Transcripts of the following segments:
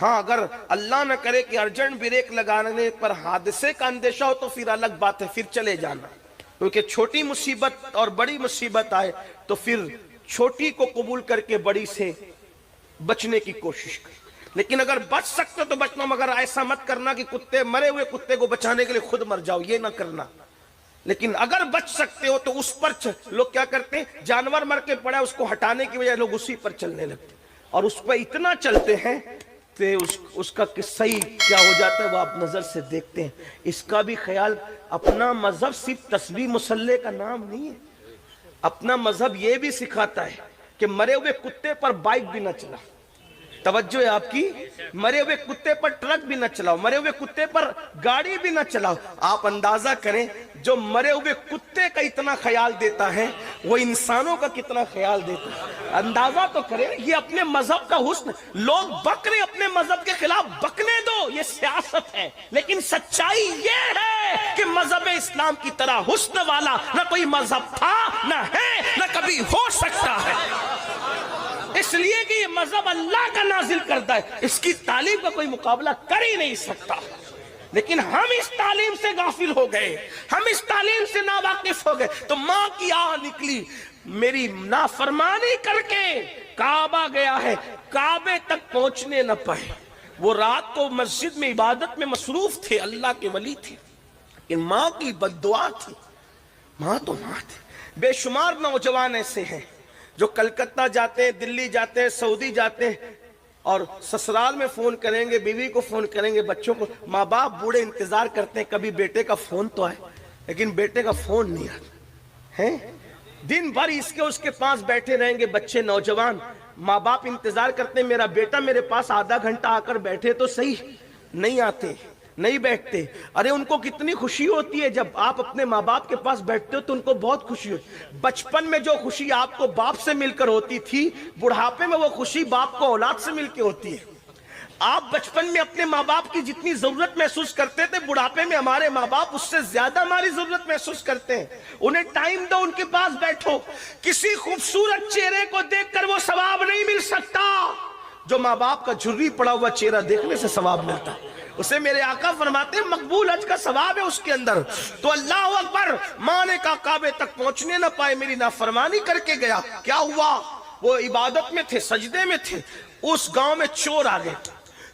ہاں اگر اللہ نہ کرے کہ ارجنٹ بریک لگانے پر حادثے کا اندیشہ ہو تو پھر الگ بات ہے، پھر چلے جانا، کیونکہ چھوٹی مصیبت اور بڑی مصیبت آئے تو پھر چھوٹی کو قبول کر کے بڑی سے بچنے کی کوشش کر۔ لیکن اگر بچ سکتے تو بچنا، مگر ایسا مت کرنا کہ کتے مرے ہوئے کتے کو بچانے کے لیے خود مر جاؤ، یہ نہ کرنا۔ لیکن اگر بچ سکتے ہو تو اس پر لوگ کیا کرتے ہیں، جانور مر کے پڑا اس کو ہٹانے کی وجہ لوگ اسی پر چلنے لگتے اور اس پہ اتنا چلتے ہیں کہ اس کا صحیح کیا ہو جاتا ہے وہ آپ نظر سے دیکھتے ہیں۔ اس کا بھی خیال، اپنا مذہب صرف تسبیح مسلح کا نام نہیں ہے، اپنا مذہب یہ بھی سکھاتا ہے کہ مرے ہوئے کتے پر بائک بھی نہ چلا، توجہ ہے آپ کی، مرے ہوئے کتے پر ٹرک بھی نہ چلاؤ، مرے ہوئے کتے پر گاڑی بھی نہ چلاؤ۔ آپ اندازہ کریں جو مرے ہوئے کتے کا اتنا خیال دیتا ہے وہ انسانوں کا کتنا خیال دیتا ہے، اندازہ تو کریں۔ یہ اپنے مذہب کا حسن، لوگ بک رہے اپنے مذہب کے خلاف، بکنے دو، یہ سیاست ہے، لیکن سچائی یہ ہے کہ مذہب اسلام کی طرح حسن والا نہ کوئی مذہب تھا، نہ ہے، نہ کبھی ہو سکتا ہے، اس لیے کہ یہ مذہب اللہ کا نازل کرتا ہے، اس کی تعلیم کا کوئی مقابلہ کر ہی نہیں سکتا۔ لیکن ہم اس تعلیم سے غافل ہو گئے، ہم اس تعلیم سے ناواقف ہو گئے، تو ماں کی آہ نکلی، میری نافرمانی کر کے کعبہ گیا ہے، کعبے تک پہنچنے نہ پائے۔ وہ رات کو مسجد میں عبادت میں مصروف تھے، اللہ کے ولی تھے، لیکن ماں کی بد دعا تھی۔ ماں تو ماں تھی۔ بے شمار نوجوان ایسے ہیں جو کلکتہ جاتے ہیں، دلی جاتے ہیں، سعودی جاتے ہیں، اور سسرال میں فون کریں گے، بیوی کو فون کریں گے، بچوں کو، ماں باپ بوڑھے انتظار کرتے ہیں کبھی بیٹے کا فون تو آئے، لیکن بیٹے کا فون نہیں آتا ہے۔ دن بھر اس کے پاس بیٹھے رہیں گے بچے، نوجوان، ماں باپ انتظار کرتے ہیں میرا بیٹا میرے پاس آدھا گھنٹہ آ کر بیٹھے تو صحیح، نہیں آتے، نہیں بیٹھتے۔ ارے ان کو کتنی خوشی ہوتی ہے جب آپ اپنے ماں باپ کے پاس بیٹھتے ہو تو ان کو بہت خوشی ہوتی ہے۔ بچپن میں جو خوشی آپ کو باپ سے مل کر ہوتی تھی، بڑھاپے میں وہ خوشی باپ کو اولاد سے مل کے ہوتی ہے۔ آپ بچپن میں اپنے ماں باپ کی جتنی ضرورت محسوس کرتے تھے، بڑھاپے میں ہمارے ماں باپ اس سے زیادہ ہماری ضرورت محسوس کرتے ہیں۔ انہیں ٹائم دو، ان کے پاس بیٹھو۔ کسی خوبصورت چہرے کو دیکھ کر وہ ثواب نہیں مل سکتا جو ماں باپ کا جھری پڑا ہوا چہرہ دیکھنے سے ثواب ملتا ہے۔ اسے میرے آقا فرماتے ہیں مقبول حج کا ثواب ہے اس کے اندر۔ تو اللہ اکبر، ماں نے کہا کعبے تک پہنچنے نہ پائے، میری نافرمانی کر کے گیا۔ کیا ہوا؟ وہ عبادت میں تھے، سجدے میں تھے، اس گاؤں میں چور آ گئے،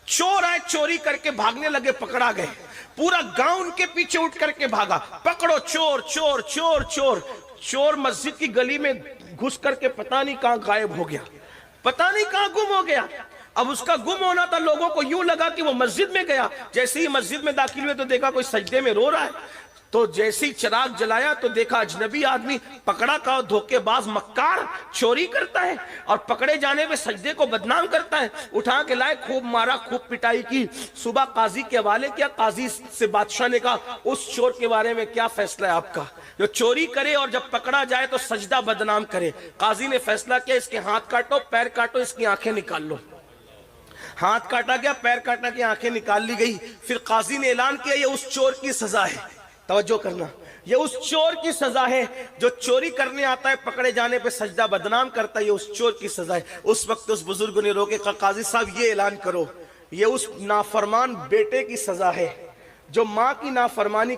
چور آئے، چوری کر کے بھاگنے لگے، پکڑا گئے، پورا گاؤں ان کے پیچھے اٹھ کر کے بھاگا، پکڑو چور چور چور چور۔ چور مسجد کی گلی میں گھس کر کے پتہ نہیں کہاں غائب ہو گیا، پتہ نہیں کہاں گم ہو گیا۔ اب اس کا گم ہونا تھا، لوگوں کو یوں لگا کہ وہ مسجد میں گیا۔ جیسے ہی مسجد میں داخل ہوئے تو دیکھا کوئی سجدے میں رو رہا ہے، تو جیسے ہی چراغ جلایا تو دیکھا اجنبی آدمی، پکڑا کا دھوکے باز مکار، چوری کرتا ہے اور پکڑے جانے میں سجدے کو بدنام کرتا ہے۔ اٹھا کے لائے، خوب مارا، خوب پٹائی کی، صبح قاضی کے حوالے کیا۔ قاضی سے بادشاہ نے کہا اس چور کے بارے میں کیا فیصلہ ہے آپ کا، جو چوری کرے اور جب پکڑا جائے تو سجدہ بدنام کرے۔ قاضی نے فیصلہ کیا اس کے ہاتھ کاٹو، پیر کاٹو، اس کی آنکھیں نکال لو۔ ہاتھ کاٹا گیا، پیر کاٹا گیا، آنکھیں نکال لی گئی۔ پھر قاضی نے اعلان کیا یہ اس چور کی سزا ہے، توجہ کرنا، یہ اس چور کی سزا ہے جو چوری کرنے آتا ہے، پکڑے جانے پہ سجدہ بدنام کرتا ہے، یہ اس چور کی سزا ہے۔ اس وقت اس بزرگ نے روکے، کہا قاضی صاحب یہ اعلان کرو یہ اس نافرمان بیٹے کی سزا ہے جو ماں کی نافرمانی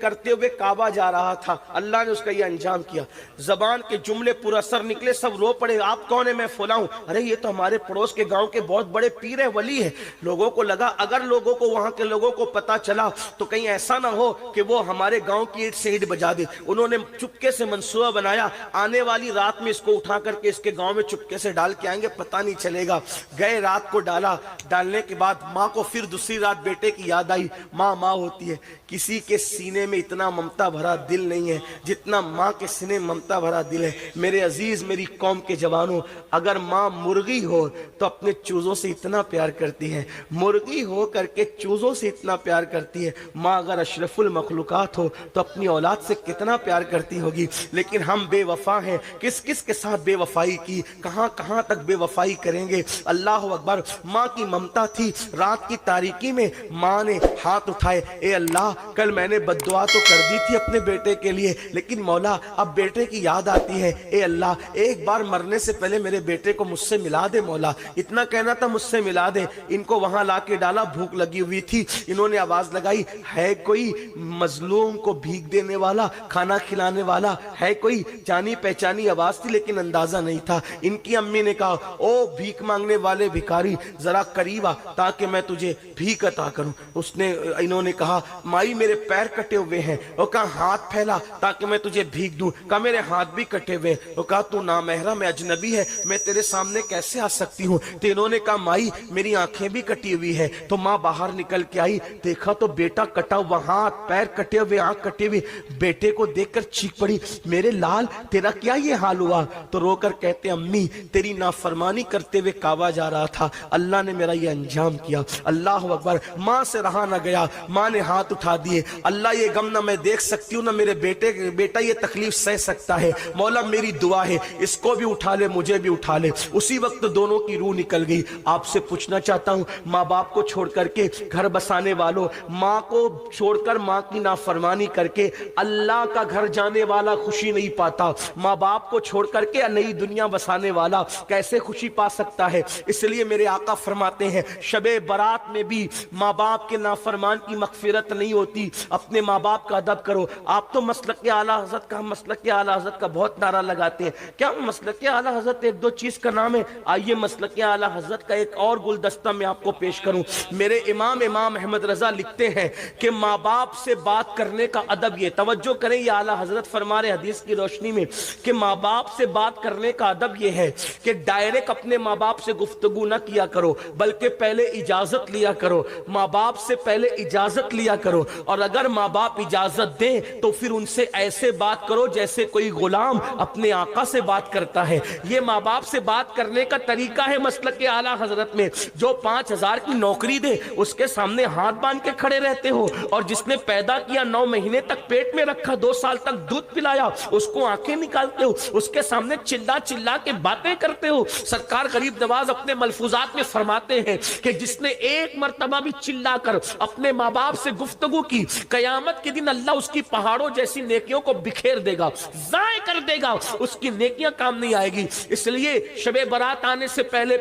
کرتے ہوئے کعبہ جا رہا تھا، اللہ نے اس کا یہ انجام کیا۔ زبان کے جملے پر اثر نکلے، سب رو پڑے، آپ کون ہیں؟ میں فلاں ہوں۔ ارے یہ تو ہمارے پڑوس کے گاؤں کے بہت بڑے پیر ہے، ولی ہے۔ لوگوں کو لگا اگر لوگوں کو، وہاں کے لوگوں کو پتا چلا تو کہیں ایسا نہ ہو کہ وہ ہمارے گاؤں کی اینٹ سے اینٹ بجا دے۔ انہوں نے چپکے سے منصوبہ بنایا، آنے والی رات میں اس کو اٹھا کر کے اس کے گاؤں میں چپکے سے ڈال کے آئیں گے، پتہ نہیں چلے گا۔ گئے، رات کو ڈالا، ڈالنے کے بعد ماں کو پھر دوسری رات بیٹے کی یاد آئی۔ ماں ماں ہوتی ہے، کسی کے سینے میں اتنا ممتا بھرا دل نہیں ہے جتنا ماں کے سینے میں ممتا بھرا دل ہے۔ میرے عزیز، میری قوم کے جوانوں، اگر ماں مرغی ہو تو اپنے چوزوں سے اتنا پیار کرتی ہے، مرغی ہو کر کے چوزوں سے اتنا پیار کرتی ہے۔ ماں اگر اشرف المخلوقات ہو تو اپنی اولاد سے کتنا پیار کرتی ہوگی۔ لیکن ہم بے وفا ہیں، کس کس کے ساتھ بے وفائی کی، کہاں کہاں تک بے وفائی کریں گے۔ اللہ اکبر، ماں کی ممتا تھی۔ رات کی تاریکی میں ماں نے ہاتھ اٹھائے، اے اللہ کل میں نے بد دعا تو کر دی تھی اپنے بیٹے کے لیے، لیکن مولا اب بیٹے کی یاد آتی ہے، اے اللہ ایک بار مرنے سے پہلے میرے بیٹے کو مجھ سے ملا دے مولا، اتنا کہنا تھا مجھ سے ملا دے۔ ان کو وہاں لا کے ڈالا، بھوک لگی ہوئی تھی، انہوں نے آواز لگائی ہے کوئی مظلوم کو بھیک دینے والا، کھانا کھلانے والا ہے کوئی؟ جانی پہچانی آواز تھی لیکن اندازہ نہیں تھا۔ ان کی امی نے کہا او بھیک مانگنے والے بھکاری ذرا قریب آ تاکہ میں تجھے بھیک عطا کروں۔ انہوں نے کہا مائی میرے پیر کٹے ہوئے ہیں، وہ کہا ہاتھ پھیلا تاکہ میں تجھے بھیک دوں، کہا میرے ہاتھ بھی کٹے ہوئے، وہ کہا تو نامحرم ہے، اجنبی ہے، میں تیرے سامنے کیسے آ سکتی ہوں؟ تو انہوں نے کہا مائی میری آنکھیں بھی کٹی ہوئی ہے۔ تو ماں باہر نکل کے آئی، دیکھا تو بیٹا کٹا ہوا، ہاتھ پیر کٹے ہوئے، آنکھ کٹے ہوئے، بیٹے کو دیکھ کر چیخ پڑی میرے لال تیرا کیا یہ حال ہوا؟ تو رو کر کہتے امی تیری نافرمانی کرتے ہوئے کعبہ جا رہا تھا، اللہ نے میرا یہ انجام کیا۔ اللہ اکبر۔ ماں سے رہا نہ گیا، ماں نے ہاتھ اٹھا دیے، اللہ یہ غم نہ میں دیکھ سکتی ہوں نہ میرے بیٹا یہ تکلیف سہ سکتا ہے، مولا میری دعا ہے اس کو بھی اٹھا لے مجھے بھی اٹھا لے۔ اسی وقت دونوں کی روح نکل گئی۔ آپ سے پوچھنا چاہتا ہوں ماں باپ کو چھوڑ کر کے گھر بسانے والوں، ماں کو چھوڑ کر ماں کی نافرمانی کر کے اللہ کا گھر جانے والا خوشی نہیں پاتا، ماں باپ کو چھوڑ کر کے نئی دنیا بسانے والا کیسے خوشی پا سکتا ہے؟ اس لیے میرے آقا فرماتے ہیں شب برات میں بھی ماں باپ کے نافرمان کی مغفرت نہیں ہوتی، اپنے ماں باپ کا ادب کرو۔ آپ تو مسلک اعلیٰ حضرت کا بہت نعرہ لگاتے ہیں، کیا مسلک اعلیٰ حضرت ایک دو چیز کا نام ہے؟ آئیے مسلک اعلیٰ حضرت کا ایک اور گلدستہ میں آپ کو پیش کروں۔ میرے امام احمد رضا لکھتے ہیں کہ ماں باپ سے بات کرنے کا ادب یہ، توجہ کریں یہ اعلیٰ حضرت فرما رہے حدیث کی روشنی میں کہ ماں باپ سے بات کرنے کا ادب یہ ہے کہ ڈائریکٹ اپنے ماں باپ سے گفتگو نہ کیا کرو، بلکہ پہلے اجازت لیا کرو، ماں باپ سے پہلے اجازت لیا کرو، اور اگر ماں باپ اجازت دیں تو پھر ان سے ایسے بات کرو جیسے کوئی غلام اپنے آقا سے بات کرتا ہے۔ یہ ماں باپ سے بات کرنے کا طریقہ ہے مسلک اعلیٰ حضرت میں۔ جو 5,000 کی نوکری دے اس کے سامنے ہاتھ باندھ کے کھڑے رہتے ہو، اور جس نے پیدا کیا 9 مہینے تک پیٹ میں رکھا، 2 سال تک دودھ پلایا، اس کو آنکھیں نکالتے ہو، اس کے سامنے چلا چلا کے باتیں کرتے ہو۔ سرکار غریب نواز اپنے ملفوظات میں فرماتے ہیں کہ جس نے ایک مرتبہ بھی چلا کر اپنے ماں باپ سے گفتگو کی، قیامت کے دن اللہ اس کی پہاڑوں جیسی نیکیوں کو بکھیر دے گا، ضائع کر دے گا، اس کی نیکیاں کام نہیں آئے گی۔ اس لیے شب برات آنے سے پہلے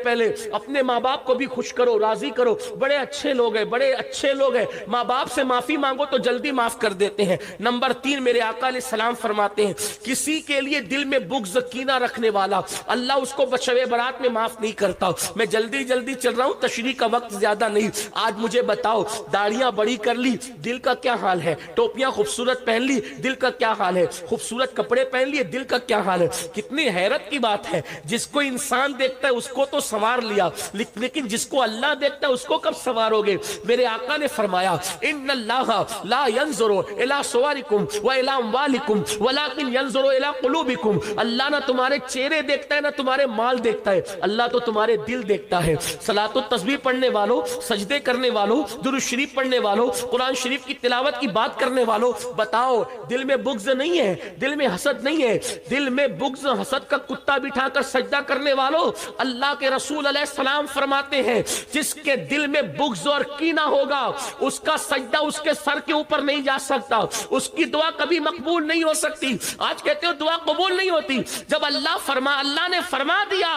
اپنے ماں باپ کو بھی خوش کرو، راضی کرو، بڑے اچھے لوگ ہیں، بڑے اچھے لوگ ہیں، ماں باپ سے معافی مانگو تو جلدی معاف کر دیتے ہیں۔ نمبر 3 میرے آقا علیہ السلام فرماتے ہیں کسی کے لیے دل میں بغض کینہ رکھنے والا اللہ اس کو شب برات میں معاف نہیں کرتا۔ میں جلدی چل رہا ہوں، تشریح کا وقت زیادہ نہیں۔ آج مجھے بتاؤ داڑیاں بڑی کر لی، دل کا کیا حال ہے؟ ٹوپیاں خوبصورت پہن لی، دل کا کیا حال ہے؟ خوبصورت کپڑے پہن لیے، دل کا کیا حال ہے؟ کتنی حیرت کی بات ہے، جس کو انسان دیکھتا ہے اس کو تو سنوار لیا، لیکن جس کو اللہ دیکھتا ہے اس کو کب سنوارو گے؟ میرے آقا نے فرمایا ان اللہ لا ينظر الى صورکم والى اموالکم ولکن ينظر الى قلوبکم۔ اللہ نہ تمہارے چہرے دیکھتا ہے نہ تمہارے مال دیکھتا ہے، اللہ تو تمہارے دل دیکھتا ہے۔ صلاۃ و تسبیح پڑھنے والوں، سجدے کرنے والوں، درود شریف پڑھنے والوں، قرآن شریف کی تلاوت کی بات کرنے والوں، بتاؤ دل میں بغض نہیں ہے، دل میں حسد نہیں ہے؟ دل میں بغض حسد کا کتا بٹھا کر سجدہ کرنے والوں، اللہ کے رسول علیہ السلام فرماتے ہیں جس کے دل میں بغض اور کینہ ہوگا اس کا سجدہ اس کے سر کے اوپر نہیں جا سکتا، اس کی دعا کبھی مقبول نہیں ہو سکتی۔ آج کہتے ہو دعا قبول نہیں ہوتی، جب اللہ نے فرما دیا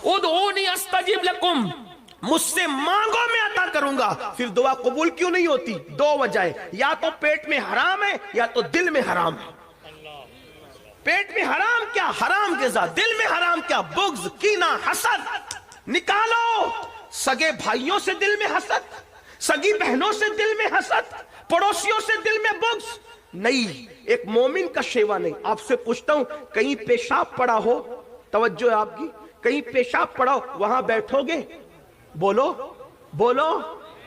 ادعونی استجب لکم، مجھ سے مانگو میں عطا کروں گا، پھر دعا قبول کیوں نہیں ہوتی؟ 2 وجہ، یا تو پیٹ میں حرام ہے یا تو دل میں حرام ہے۔ پیٹ میں حرام کیا؟ حرام غذا، دل میں حرام کیا؟ بغض، کینہ، حسد۔ نکالو سگے بھائیوں سے دل میں حسد، سگی بہنوں سے دل میں حسد، پڑوسیوں سے دل میں بغض نہیں، ایک مومن کا شیوا نہیں۔ آپ سے پوچھتا ہوں کہیں پیشاب پڑا ہو، توجہ ہے آپ کی، کہیں پیشاب پڑا ہو وہاں بیٹھو گے؟ بولو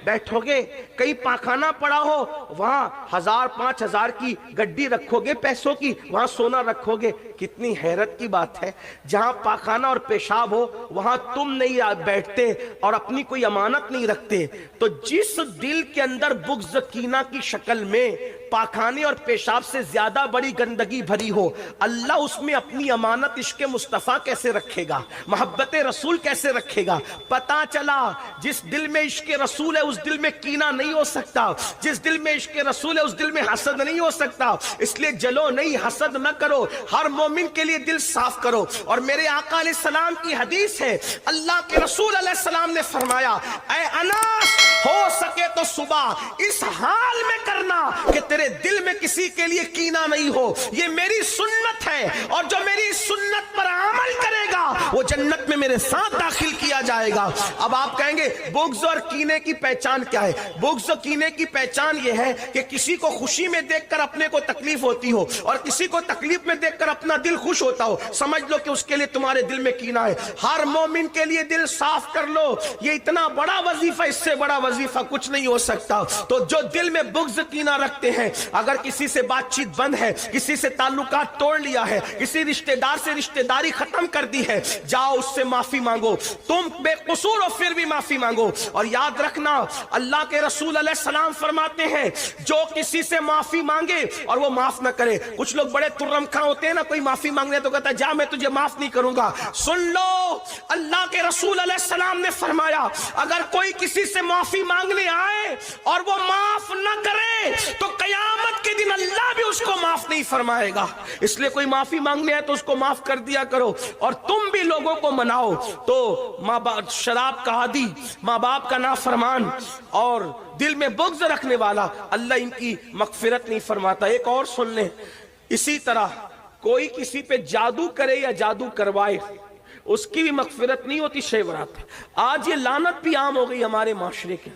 بیٹھو گے؟ کہیں پاخانہ پڑا ہو وہاں 1000 5000 کی گڈی رکھو گے پیسوں کی، وہاں سونا رکھو گے؟ کتنی حیرت کی بات ہے، جہاں پاخانہ اور پیشاب ہو وہاں تم نہیں بیٹھتے اور اپنی کوئی امانت نہیں رکھتے۔ تو جس دل کے اندر بغض کینہ کی شکل میں پاخانے اور پیشاب سے زیادہ بڑی گندگی بھری ہو، اللہ اس میں اپنی امانت عشق مصطفیٰ کیسے رکھے گا، محبت رسول کیسے رکھے گا؟ پتا چلا جس دل میں عشق رسول ہے اس دل میں کینہ نہیں ہو سکتا، جس دل میں عشق رسول ہے اس دل میں حسد نہیں ہو سکتا۔ اس لیے جلو نہیں، حسد نہ کرو، ہر مومن کے لیے دل صاف کرو۔ اور میرے آقا علیہ السلام کی حدیث ہے، اللہ کے رسول علیہ السلام نے فرمایا، اے انس ہو سکے تو صبح اس حال میں کرنا کہ تیرے دل میں کسی کے لیے کینہ نہیں ہو، یہ میری سنت ہے، اور جو میری سنت پر عمل کرے گا وہ جنت میں میرے ساتھ داخل کیا جائے گا۔ اب آپ کہیں گے بغض اور کینے کی پہچان کیا ہے؟ بغض اور کینے کی پہچان یہ ہے کہ کسی کو خوشی میں دیکھ کر اپنے کو تکلیف ہوتی ہو اور کسی کو تکلیف میں دیکھ کر اپنا دل خوش ہوتا ہو، سمجھ لو کہ اس کے لیے تمہارے دل میں کینہ ہے۔ ہر مومن کے لیے دل صاف کر لو، یہ اتنا بڑا وظیفہ، اس سے بڑا وظیفہ کچھ نہیں ہو سکتا۔ تو جو دل میں بغض کینہ رکھتے ہیں، اگر کسی سے بات چیت بند ہے، کسی سے تعلقات توڑ لیا ہے، کسی رشتہ دار سے رشتہ داری ختم کر دی ہے، جاؤ اس سے معافی مانگو، تم بے قصور ہو پھر بھی معافی مانگو۔ اور یاد رکھنا اللہ کے رسول علیہ السلام فرماتے ہیں جو کسی سے معافی مانگے اور وہ معاف نہ کرے، کچھ لوگ بڑے ترم خاں ہوتے ہیں نا، کوئی معافی مانگنے تو کہتا ہے جا میں تجھے معاف نہیں کروں گا۔ سن لو اللہ کے رسول علیہ السلام نے فرمایا اگر کوئی کسی سے معافی مانگنے آئے اور وہ معاف نہ کرے تو قیامت کے دن اللہ بھی اس کو معاف نہیں فرمائے گا۔ اس لیے کوئی معافی مانگنے آئے تو اس کو معاف کر دیا کرو، اور تم بھی لوگوں کو مناؤ۔ تو ماں باپ شراب کا عادی، ماں باپ کا نافرمان اور دل میں بغض رکھنے والا، اللہ ان کی مغفرت نہیں فرماتا۔ ایک اور سن لیں، اسی طرح کوئی کسی پہ جادو کرے یا جادو کروائے اس کی بھی مغفرت نہیں ہوتی شے برات۔ آج یہ لعنت بھی عام ہو گئی ہمارے معاشرے کے،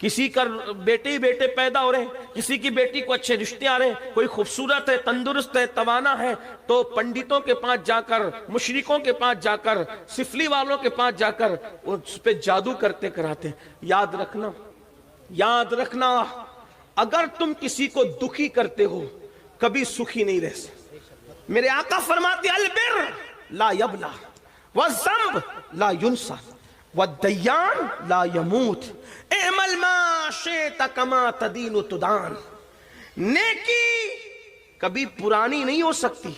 کسی کا بیٹے ہی بیٹے پیدا ہو رہے ہیں، کسی کی بیٹی کو اچھے رشتے آ رہے ہیں، کوئی خوبصورت ہے، تندرست ہے، توانا ہے، تو پنڈتوں کے پاس جا کر، مشرکوں کے پاس جا کر، سفلی والوں کے پاس جا کر اس پہ جادو کرتے کراتے ہیں۔ یاد رکھنا، یاد رکھنا، اگر تم کسی کو دکھی کرتے ہو کبھی سکھی نہیں رہ سکتے۔ میرے آقا فرماتے البر لا یبلا والذنب لا ینسى والدیان لا یموت اعمل ما شئت کما تدین تدان۔ نیکی کبھی پرانی نہیں ہو سکتی،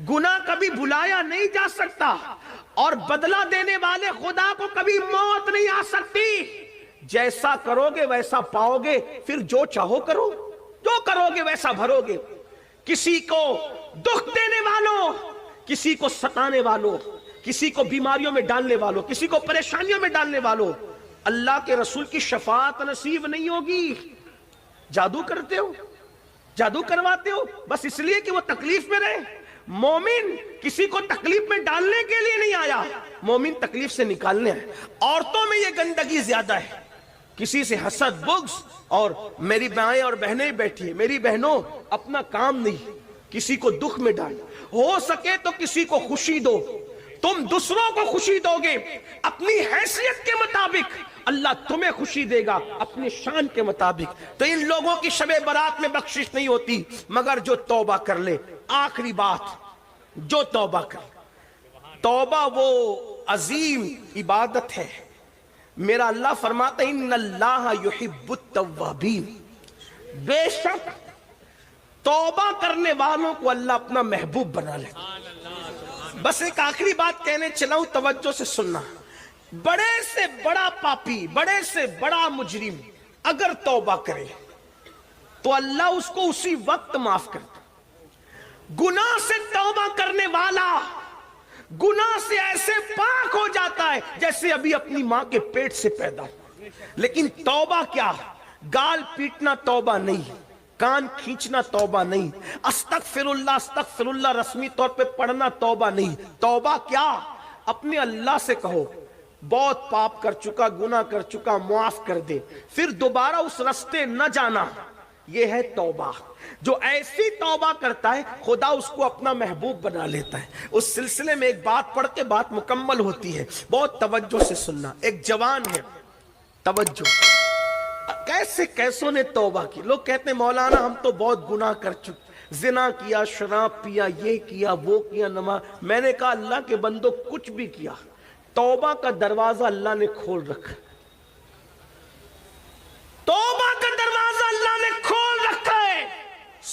گناہ کبھی بلایا نہیں جا سکتا، اور بدلہ دینے والے خدا کو کبھی موت نہیں آ سکتی۔ جیسا کرو گے ویسا پاؤ گے، پھر جو چاہو کرو، جو کرو گے ویسا بھرو گے۔ کسی کو دکھ دینے والوں، کسی کو ستانے والوں، کسی کو بیماریوں میں ڈالنے والوں، کسی کو پریشانیوں میں ڈالنے والوں، اللہ کے رسول کی شفاعت نصیب نہیں ہوگی۔ جادو کرتے ہو، جادو کرواتے ہو بس اس لیے کہ وہ تکلیف میں رہے۔ مومن کسی کو تکلیف میں ڈالنے کے لیے نہیں آیا، مومن تکلیف سے نکالنے آئے۔ عورتوں میں یہ گندگی زیادہ ہے، کسی سے حسد، بغض، اور میری مائیں اور بہنیں بیٹھی ہیں، میری بہنوں اپنا کام نہیں، کسی کو دکھ میں ڈال، ہو سکے تو کسی کو خوشی دو۔ تم دوسروں کو خوشی دو گے اپنی حیثیت کے مطابق، اللہ تمہیں خوشی دے گا اپنی شان کے مطابق۔ تو ان لوگوں کی شب برات میں بخشش نہیں ہوتی مگر جو توبہ کر لے۔ آخری بات، جو توبہ کر، توبہ وہ عظیم عبادت ہے۔ میرا اللہ فرماتا ہے ان اللہ یحب التوابین، بے شک توبہ کرنے والوں کو اللہ اپنا محبوب بنا لیتا۔ بس ایک آخری بات کہنے چلا ہوں، توجہ سے سننا۔ بڑے سے بڑا پاپی، بڑے سے بڑا مجرم اگر توبہ کرے تو اللہ اس کو اسی وقت معاف کرتا۔ گناہ سے توبہ کرنے والا گناہ سے ایسے پاک ہو جاتا ہے جیسے ابھی اپنی ماں کے پیٹ سے پیدا ہوا۔ لیکن توبہ کیا؟ گال پیٹنا توبہ نہیں، کان کھینچنا توبہ نہیں، استغفر اللہ رسمی طور پہ پڑھنا توبہ نہیں۔ توبہ کیا؟ اپنے اللہ سے کہو بہت پاپ کر چکا، گناہ کر چکا، معاف کر دے، پھر دوبارہ اس رستے نہ جانا۔ یہ ہے توبہ۔ جو ایسی توبہ کرتا ہے خدا اس کو اپنا محبوب بنا لیتا ہے۔ اس سلسلے میں ایک بات پڑھ کے بات مکمل ہوتی ہے، بہت توجہ سے سننا۔ ایک جوان ہے، توجہ، کیسے کیسوں نے توبہ کی۔ لوگ کہتے ہیں مولانا ہم تو بہت گناہ کر چکے، زنا کیا، شراب پیا، یہ کیا، وہ کیا، نماز۔ میں نے کہا اللہ کے بندو کچھ بھی کیا، توبہ کا دروازہ اللہ نے کھول رکھا، توبہ کا دروازہ اللہ نے کھول رکھا ہے۔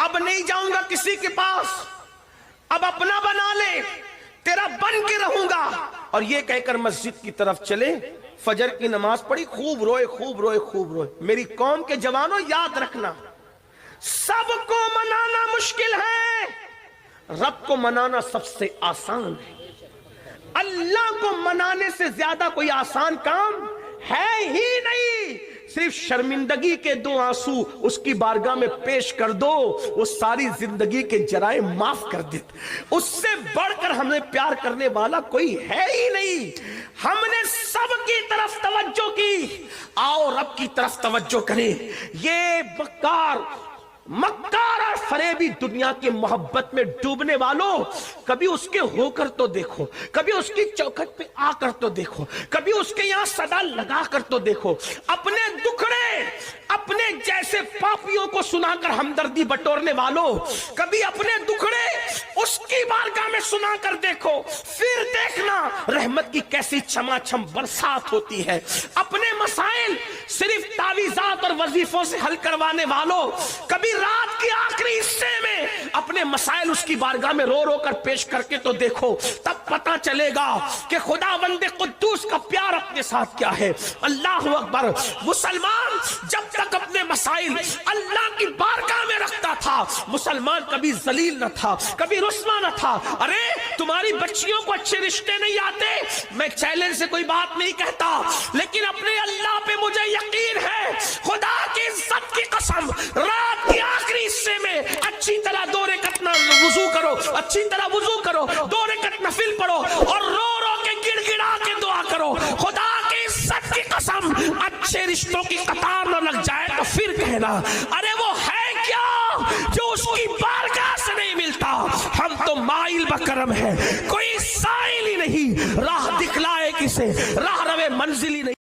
اب نہیں جاؤں گا کسی کے پاس، اب اپنا بنا لے، تیرا بن کے رہوں گا. اور یہ کہہ کر مسجد کی طرف چلے. فجر کی نماز پڑھی، خوب روئے خوب روئے خوب روئے. میری قوم کے جوانوں یاد رکھنا، سب کو منانا مشکل ہے، رب کو منانا سب سے آسان ہے. اللہ کو منانے سے زیادہ کوئی آسان کام ہے ہی نہیں. صرف شرمندگی کے 2 آنسو اس کی بارگاہ میں پیش کر دو، وہ ساری زندگی کے جرائم معاف کر دیتے. اس سے بڑھ کر ہمیں پیار کرنے والا کوئی ہے ہی نہیں. ہم نے سب کی طرف توجہ کی، آؤ رب کی طرف توجہ کریں. یہ مکار اور فریبی دنیا کی محبت میں ڈوبنے والوں، کبھی اس کے ہو کر تو دیکھو، کبھی اس کی چوکھٹ پہ آ کر تو دیکھو، کبھی اس کے یہاں صدا لگا کر تو دیکھو. اپنے دکھڑے اپنے جیسے پاپیوں کو سنا کر ہمدردی بٹورنے والوں، کبھی اپنے دکھڑے اس کی بارگاہ میں سنا کر دیکھو، پھر دیکھنا رحمت کی کیسی چھما چھم برسات ہوتی ہے. اپنے مسائل صرف تعویذات اور وظیفوں سے حل کروانے والوں، کبھی رات کے آخری حصے میں اپنے مسائل اس کی بارگاہ میں رو رو کر پیش کر کے تو دیکھو، تب پتا چلے گا کہ خداوند قدوس کا پیار اپنے ساتھ کیا ہے. اللہ اکبر. مسلمان جب تک اپنے مسائل اللہ کی بارگاہ میں رکھتا تھا، مسلمان کبھی ذلیل نہ تھا، کبھی رسوا نہ تھا. ارے تمہاری بچیوں کو اچھے رشتے نہیں آتے، میں چیلنج سے کوئی بات نہیں کہتا، لیکن اپنے اللہ پہ مجھے یقین ہے، خدا کی عزت کی قسم، رات کے آخری حصے میں اچھی طرح 2 رکعت وضو کرو، اچھی طرح وضو کرو، 2 رکعت نفل پڑھو اور رو رو کے گڑ گڑا کے دعا کرو. خدا کی عزت کی قسم، اچھے رشتوں کی قطار نہ لگ جائے تو پھر کہنا ارے وہ ہے کیا جو اس کی بارگاہ سے نہیں ملتا. ہم تو مائل بکرم ہے، کوئی سائل ہی نہیں، راہ دکھلائے کسے، راہ روے منزل ہی نہیں.